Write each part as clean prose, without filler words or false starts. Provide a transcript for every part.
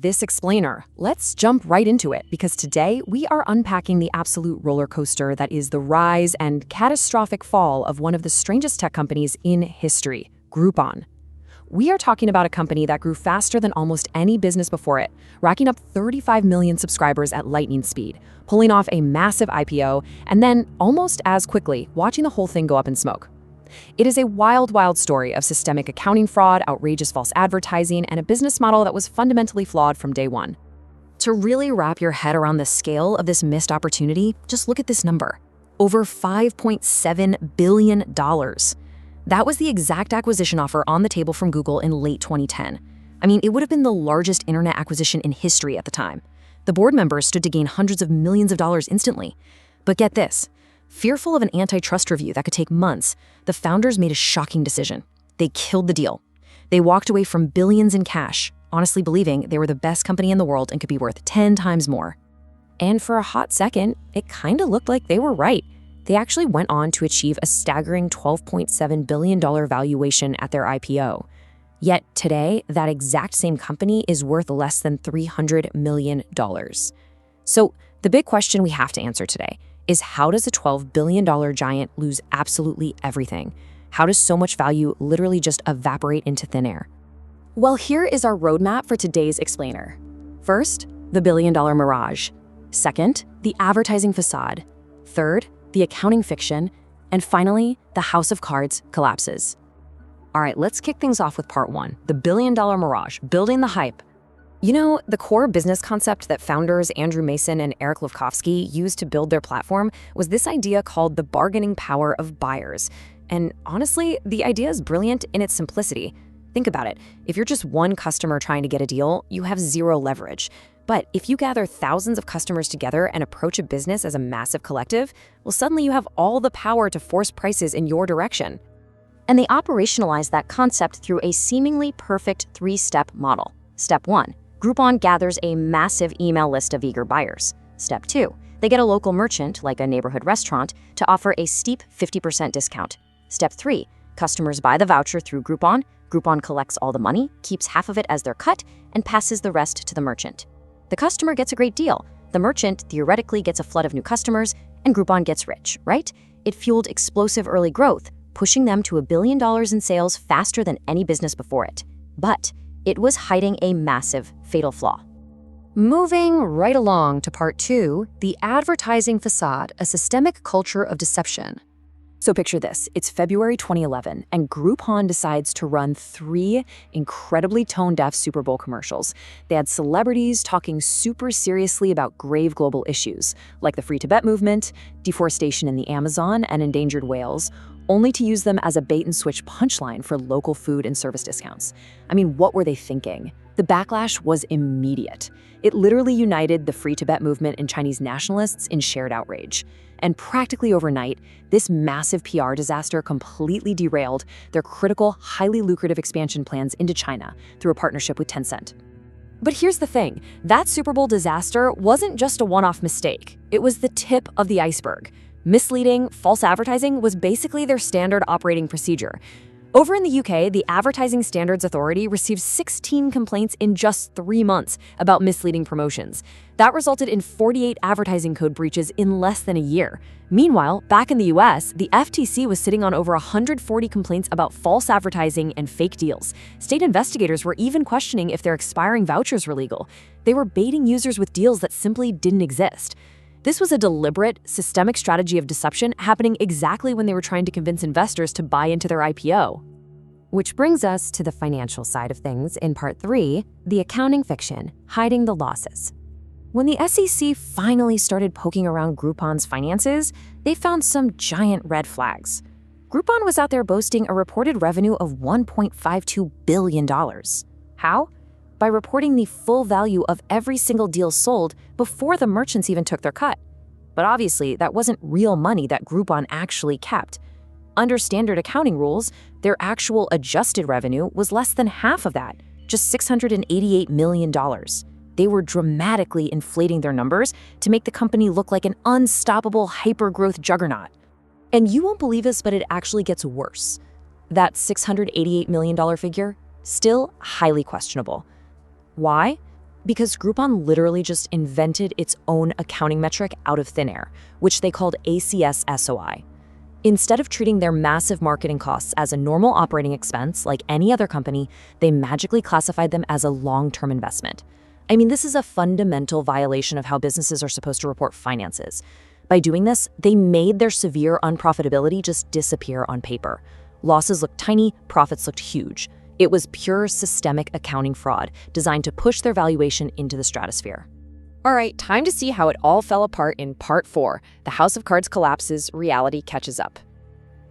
This explainer. Let's jump right into it because today we are unpacking the absolute roller coaster that is the rise and catastrophic fall of one of the strangest tech companies in history, Groupon. We are talking about a company that grew faster than almost any business before it, racking up 35 million subscribers at lightning speed, pulling off a massive IPO, and then, almost as quickly, watching the whole thing go up in smoke. It is a wild, wild story of systemic accounting fraud, outrageous false advertising, and a business model that was fundamentally flawed from day one. To really wrap your head around the scale of this missed opportunity, just look at this number. Over $5.7 billion. That was the exact acquisition offer on the table from Google in late 2010. I mean, it would have been the largest internet acquisition in history at the time. The board members stood to gain hundreds of millions of dollars instantly. But get this. Fearful of an antitrust review that could take months, the founders made a shocking decision. They killed the deal. They walked away from billions in cash, honestly believing they were the best company in the world and could be worth 10 times more. And for a hot second, it kind of looked like they were right. They actually went on to achieve a staggering $12.7 billion valuation at their IPO. Yet today, that exact same company is worth less than $300 million. So the big question we have to answer today is, how does a $12 billion giant lose absolutely everything? How does so much value literally just evaporate into thin air? Well, here is our roadmap for today's explainer. First, the billion-dollar mirage. Second, the advertising facade. Third, the accounting fiction. And finally, the house of cards collapses. All right, let's kick things off with part one, the billion-dollar mirage, building the hype. You know, the core business concept that founders Andrew Mason and Eric Lefkofsky used to build their platform was this idea called the bargaining power of buyers. And honestly, the idea is brilliant in its simplicity. Think about it. If you're just one customer trying to get a deal, you have zero leverage. But if you gather thousands of customers together and approach a business as a massive collective, well, suddenly you have all the power to force prices in your direction. And they operationalize that concept through a seemingly perfect three-step model. Step 1. Groupon gathers a massive email list of eager buyers. Step 2. They get a local merchant, like a neighborhood restaurant, to offer a steep 50% discount. Step 3. Customers buy the voucher through Groupon. Groupon collects all the money, keeps half of it as their cut, and passes the rest to the merchant. The customer gets a great deal. The merchant theoretically gets a flood of new customers, and Groupon gets rich, right? It fueled explosive early growth, pushing them to $1 billion in sales faster than any business before it. But it was hiding a massive, fatal flaw. Moving right along to part two, the advertising facade, a systemic culture of deception. So picture this, it's February 2011, and Groupon decides to run 3 incredibly tone-deaf Super Bowl commercials. They had celebrities talking super seriously about grave global issues, like the Free Tibet movement, deforestation in the Amazon, and endangered whales, only to use them as a bait-and-switch punchline for local food and service discounts. I mean, what were they thinking? The backlash was immediate. It literally united the Free Tibet movement and Chinese nationalists in shared outrage. And practically overnight, this massive PR disaster completely derailed their critical, highly lucrative expansion plans into China through a partnership with Tencent. But here's the thing, that Super Bowl disaster wasn't just a one-off mistake. It was the tip of the iceberg. Misleading, false advertising was basically their standard operating procedure. Over in the UK, the Advertising Standards Authority received 16 complaints in just 3 months about misleading promotions. That resulted in 48 advertising code breaches in less than a year. Meanwhile, back in the US, the FTC was sitting on over 140 complaints about false advertising and fake deals. State investigators were even questioning if their expiring vouchers were legal. They were baiting users with deals that simply didn't exist. This was a deliberate, systemic strategy of deception happening exactly when they were trying to convince investors to buy into their IPO. Which brings us to the financial side of things in part 3, the accounting fiction, hiding the losses. When the SEC finally started poking around Groupon's finances, they found some giant red flags. Groupon was out there boasting a reported revenue of $1.52 billion. How? By reporting the full value of every single deal sold before the merchants even took their cut. But obviously, that wasn't real money that Groupon actually kept. Under standard accounting rules, their actual adjusted revenue was less than half of that, just $688 million. They were dramatically inflating their numbers to make the company look like an unstoppable hyper-growth juggernaut. And you won't believe this, but it actually gets worse. That $688 million figure, still highly questionable. Why? Because Groupon literally just invented its own accounting metric out of thin air, which they called ACS-SOI. Instead of treating their massive marketing costs as a normal operating expense like any other company, they magically classified them as a long-term investment. I mean, this is a fundamental violation of how businesses are supposed to report finances. By doing this, they made their severe unprofitability just disappear on paper. Losses looked tiny, profits looked huge. It was pure systemic accounting fraud designed to push their valuation into the stratosphere. All right, time to see how it all fell apart in Part 4. The House of Cards collapses, reality catches up.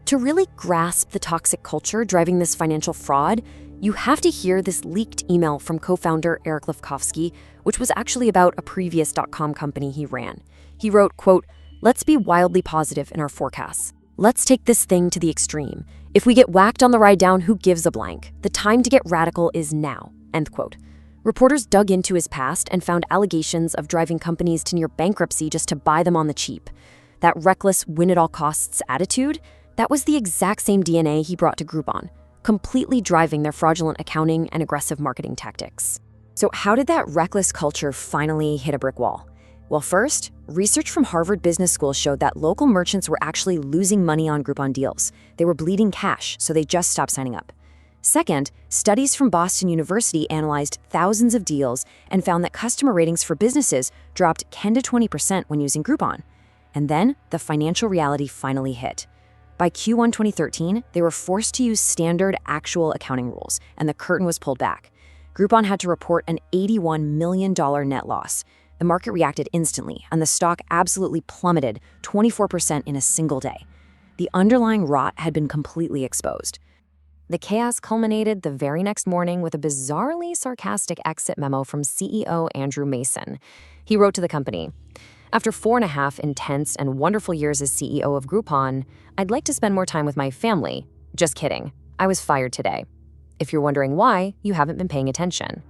To really grasp the toxic culture driving this financial fraud, you have to hear this leaked email from co-founder Eric Lefkofsky, which was actually about a previous .com company he ran. He wrote, quote, "Let's be wildly positive in our forecasts. Let's take this thing to the extreme. If we get whacked on the ride down, who gives a blank? The time to get radical is now," end quote. Reporters dug into his past and found allegations of driving companies to near bankruptcy just to buy them on the cheap. That reckless win-at-all-costs attitude, that was the exact same DNA he brought to Groupon, completely driving their fraudulent accounting and aggressive marketing tactics. So how did that reckless culture finally hit a brick wall? Well, first, research from Harvard Business School showed that local merchants were actually losing money on Groupon deals. They were bleeding cash, so they just stopped signing up. Second, studies from Boston University analyzed thousands of deals and found that customer ratings for businesses dropped 10 to 20% when using Groupon. And then the financial reality finally hit. By Q1 2013, they were forced to use standard actual accounting rules, and the curtain was pulled back. Groupon had to report an $81 million net loss. The market reacted instantly, and the stock absolutely plummeted 24% in a single day. The underlying rot had been completely exposed. The chaos culminated the very next morning with a bizarrely sarcastic exit memo from CEO Andrew Mason. He wrote to the company, "After 4.5 intense and wonderful years as CEO of Groupon, I'd like to spend more time with my family. Just kidding. I was fired today. If you're wondering why, you haven't been paying attention."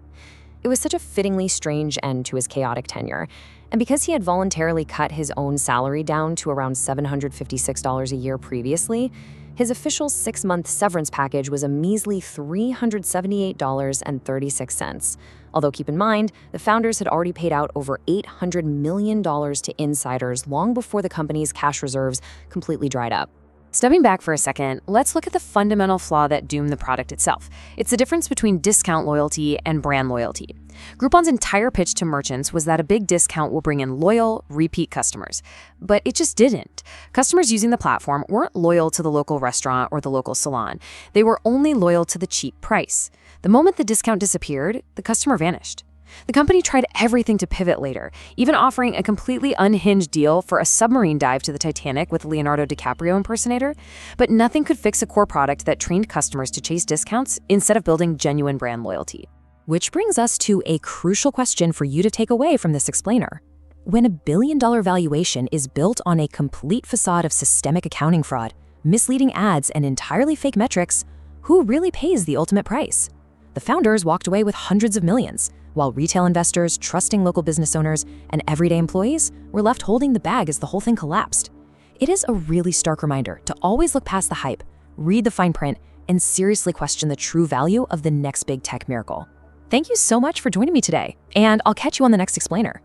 It was such a fittingly strange end to his chaotic tenure, and because he had voluntarily cut his own salary down to around $756 a year previously, his official 6-month severance package was a measly $378.36. Although keep in mind, the founders had already paid out over $800 million to insiders long before the company's cash reserves completely dried up. Stepping back for a second, let's look at the fundamental flaw that doomed the product itself. It's the difference between discount loyalty and brand loyalty. Groupon's entire pitch to merchants was that a big discount will bring in loyal, repeat customers. But it just didn't. Customers using the platform weren't loyal to the local restaurant or the local salon. They were only loyal to the cheap price. The moment the discount disappeared, the customer vanished. The company tried everything to pivot later, even offering a completely unhinged deal for a submarine dive to the Titanic with a Leonardo DiCaprio impersonator, but nothing could fix a core product that trained customers to chase discounts instead of building genuine brand loyalty. Which brings us to a crucial question for you to take away from this explainer. When a billion-dollar valuation is built on a complete facade of systemic accounting fraud, misleading ads, and entirely fake metrics, who really pays the ultimate price? The founders walked away with hundreds of millions, while retail investors, trusting local business owners, and everyday employees were left holding the bag as the whole thing collapsed. It is a really stark reminder to always look past the hype, read the fine print, and seriously question the true value of the next big tech miracle. Thank you so much for joining me today, and I'll catch you on the next explainer.